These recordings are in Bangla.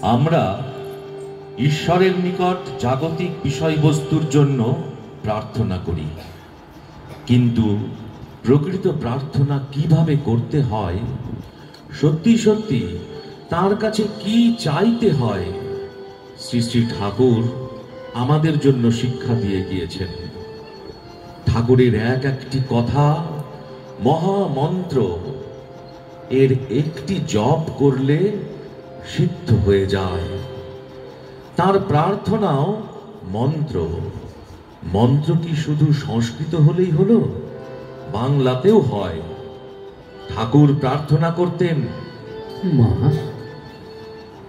আমরা ঈশ্বরের নিকট জাগতিক বিষয়বস্তুর জন্য প্রার্থনা করি, কিন্তু প্রকৃত প্রার্থনা কিভাবে করতে হয়, সত্যি সত্যি তার কাছে কি চাইতে হয়, শ্রী শ্রী ঠাকুর আমাদের জন্য শিক্ষা দিয়ে গিয়েছেন। ঠাকুরের এক একটি কথা মহামন্ত্র, এর একটি জপ করলে সিদ্ধ হয়ে যায়। তার প্রার্থনাও মন্ত্র। মন্ত্র কি শুধু সংস্কৃত হলেই হলো? বাংলাতেও হয়। ঠাকুর প্রার্থনা করতেন, মা,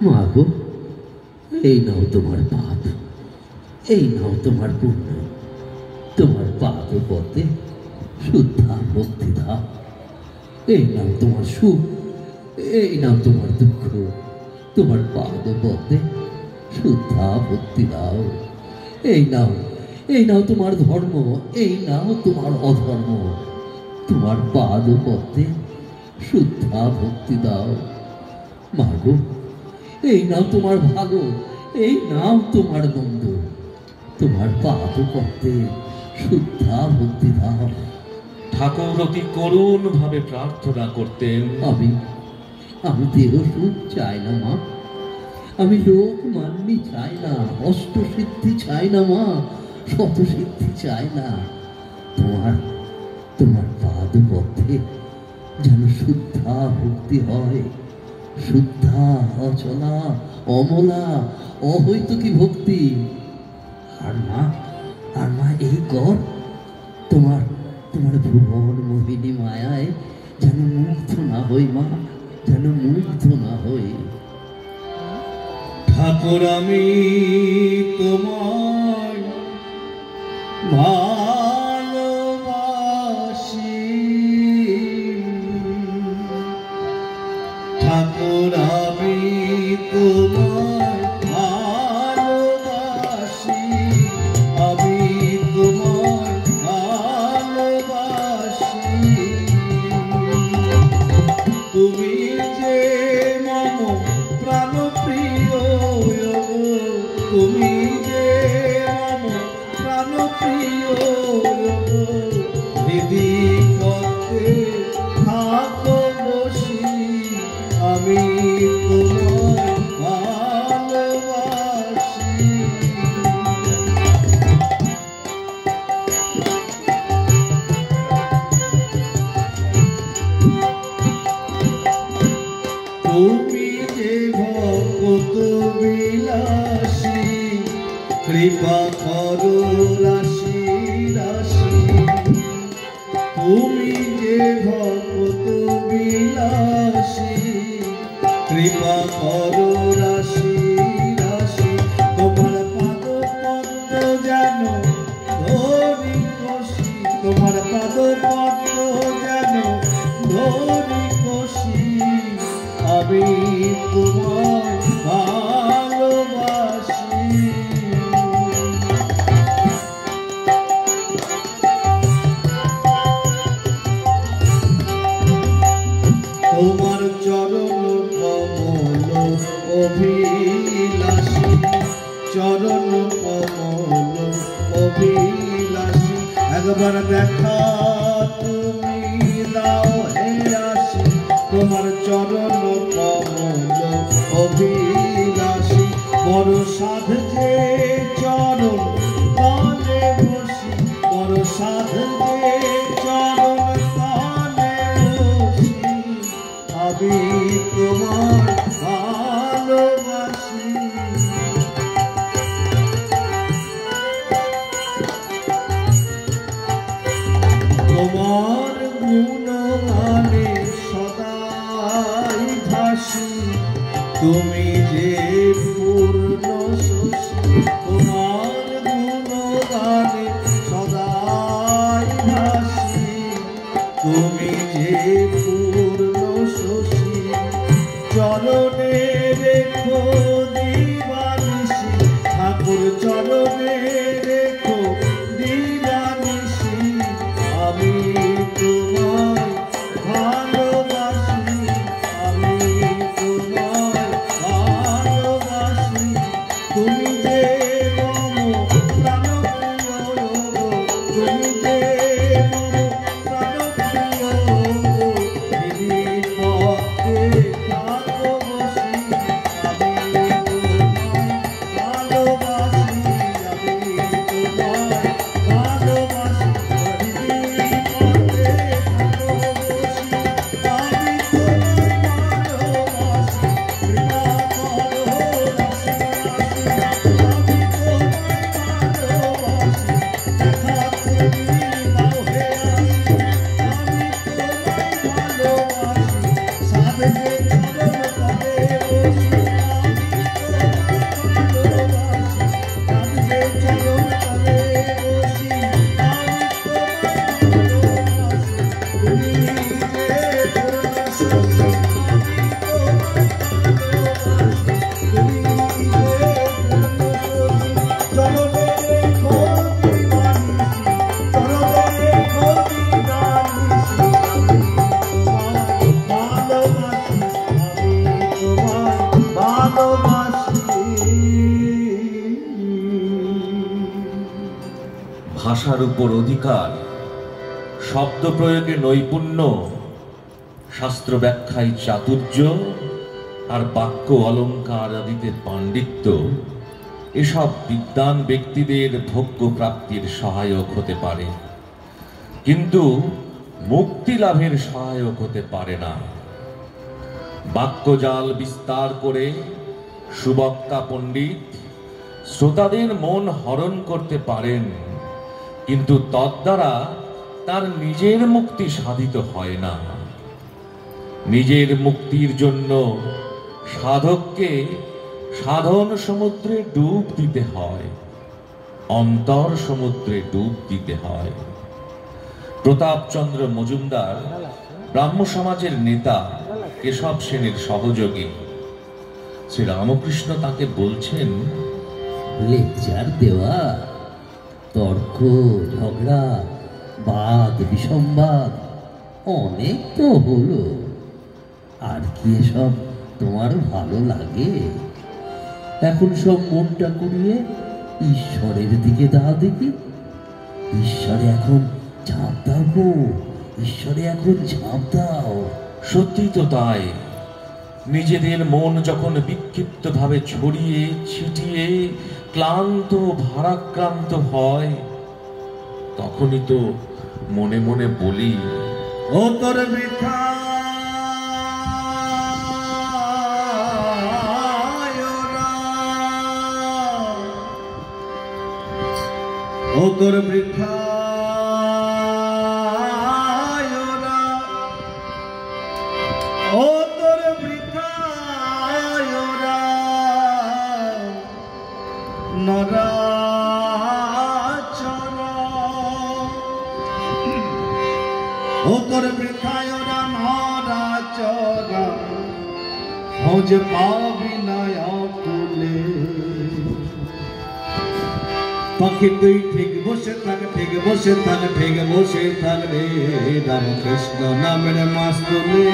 মা গো, এই নাও তোমার পাপ, এই নাও তোমার পুণ্য, তোমার পাদ পথে শুদ্ধা ভক্তি দাও। এই নাও তোমার সুখ, এই নাও তোমার দুঃখ, তোমার পাদ পথে শুদ্ধা ভক্তি দাও। এই নাও তোমার ধর্ম, এই নাও তোমার অধর্ম, তোমার পাদ পথে শুদ্ধা ভক্তি দাও। মাগো, এই নাও তোমার ভালো, এই নাও তোমার মন্দ, তোমার পাদ পথে শুদ্ধা ভক্তি দাও। ঠাকুর অতি করুণ ভাবে প্রার্থনা করতেন, আমি দেহ সুখ চাই না মা, আমি লোক মান্যি চাই না, অষ্ট সিদ্ধি চাই না মা, শত সিদ্ধি চাই না। তোমার পাদ পথে যেন শুদ্ধা ভক্তি হয়, শুদ্ধা অচলা অমলা অহৈতুকী ভক্তি। আর মা এই কর, তোমার ভুবন মোহিনী মায়ায় যেন মুগ্ধ না হই মা, যেন মুগ্ধ না হই। ঠাকুর আমি তোমায় ভালোবাসি, ঠাকুর আমি তোমায় ভালোবাসি, আমি তোমায় ভালোবাসি। তুমি যে মম প্রাণ প্রিয়, তুমি যে মম প্রাণ প্রিয়, হৃদি পথে থাকো বসি, আমি তোমায় ভালোবাসি। তুমি যে ভক্ত বিলাসী, কৃপা করো রাশি রাশি। তুমি যে ভক্ত বিলাসী, কৃপা করো রাশি রাশি। তোমার পাদ পদ্ম যেন ধরি কষি, তোমার পাদ পদ্ম যেন ধরি কষি, আমি তোমায় ভালোবাসি। তোমার চরণ কমল অভিলাষী, চরণ কমল অভিলাষী। একবার দেখা তুমি দাও হে আসি, তোমার চরণ কমল অভিলাষী। বড় সাধ যে চরণ তলে বসি, বড় সাধ যে চরণ তলে বসি, আমি তোমার ভালোবাসি। তোমার গুণগানে সদাই ভাসি, তুমি যে পূর্ণ শশী, তোমার গুণগানে সদাই ভাসি, তুমি যে পূর্ণ শশী। চরণে রেখো দিবানিশি, ঠাকুর চরণে রেখো দিবানিশি, আমি তোমায় ভালোবাসি, আমি তোমায় ভালোবাসি। ভাষার উপর অধিকার, শব্দ প্রয়োগে নৈপুণ্য, শাস্ত্র ব্যাখ্যায় চাতুর্য আর বাক্য অলঙ্কার আদিতে পাণ্ডিত্য, এসব বিদ্বান ব্যক্তিদের ভোগ্য প্রাপ্তির সহায়ক হতে পারে, কিন্তু মুক্তি লাভের সহায়ক হতে পারে না। বাক্যজাল বিস্তার করে সুবক্তা পণ্ডিত শ্রোতাদের মন হরণ করতে পারেন, কিন্তু তদ্বারা তার নিজের মুক্তি সাধিত হয় না। নিজের মুক্তির জন্য সাধককে সাধন সমুদ্রে ডুব দিতে হয়, অন্তর সমুদ্রে ডুব দিতে হয়। প্রতাপচন্দ্র মজুমদার ব্রাহ্ম সমাজের নেতা, কেশব সেনের সহযোগী। শ্রী রামকৃষ্ণ তাকে বলছেন, লেকচার দেওয়া, তর্ক ঝগড়া, বাদ বিসম্বাদ অনেক তো হলো, আর কি এসব তোমার ভালো লাগে? এখন সব মনটা করিয়ে ঈশ্বরের দিকে দাও দেখি। ঈশ্বরে এখন ঝাঁপ দাও গো, ঈশ্বরে এখন ঝাঁপ দাও। সত্যি তো তাই। নিজেদের মন যখন বিক্ষিপ্ত ভাবে ছড়িয়ে ছিটিয়ে ক্লান্ত ভারাক্রান্ত হয়, তখনই তো মনে মনে বলি, ও তোর বৃথা ও তোর বৃথা ও তোর বৃথা নরাচর, ও তোর বৃথায় নরাচর, খোঁজ পাবি না তুলে। পাখি তুই ঠিক বসে থাক, ঠিক বসে থাক, ঠিক বসে থাক রে, রামকৃষ্ণ নামের মাস তুলে।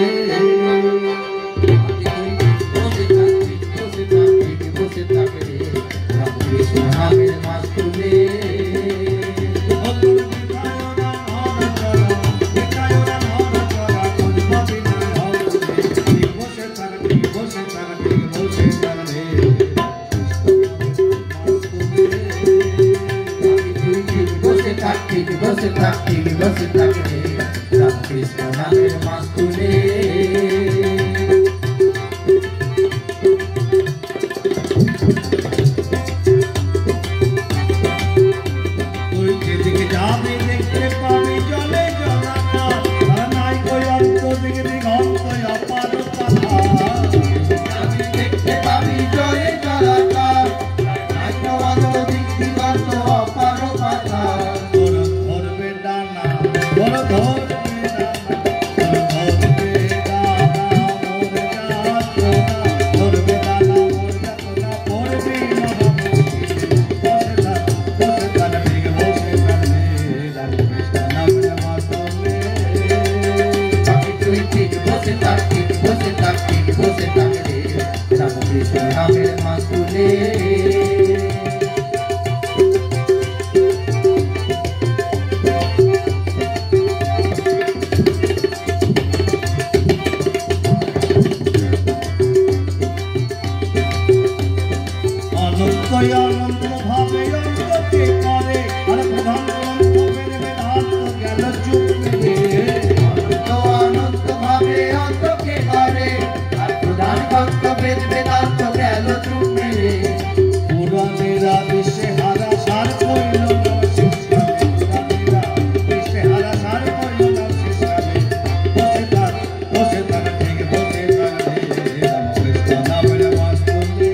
রামকৃষ্ণ নামের মাস তুলে। রামকৃষ্ণ নামের মাস তুলে। তুই যেদিকে যাবি দেখতে পাবি জলে জলাকার, নাই কই অন্ত দিকে দিগন্ত অপার পাতাল। যাবি দেখতে পাবি জলে জলাকার, নাই কই অন্ত দিকে দিগন্ত অপার পাতাল। ধরবে ডানা, ধরবে রামকৃষ্ণ নামের মাস তুলে। অনন্ত অনন্ত ভাবে অন্তকে করে, আর প্রধান গ্রন্থ বেদান্ত গেল চুপ মেলে। অনন্ত অনন্ত ভাবে অন্তকে করে, আর প্রধান গ্রন্থ বেদান্ত গেল চুপ মেলে। পুরাণেরা বিশ্বে হারা সার কইল না শেষকালে, পুরাণেরা বিশ্বে হারা সার কইল না শেষকালে। বসে থাক ঠিক বসে থাক রে, রামকৃষ্ণ নামের মাস তুলে।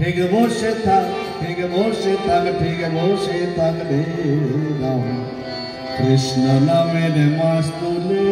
ঠিক বসে থাক, ঠিক বসে থাক, ঠিক বসে থাক রে রাম, কৃষ্ণ নামের মাস তুলে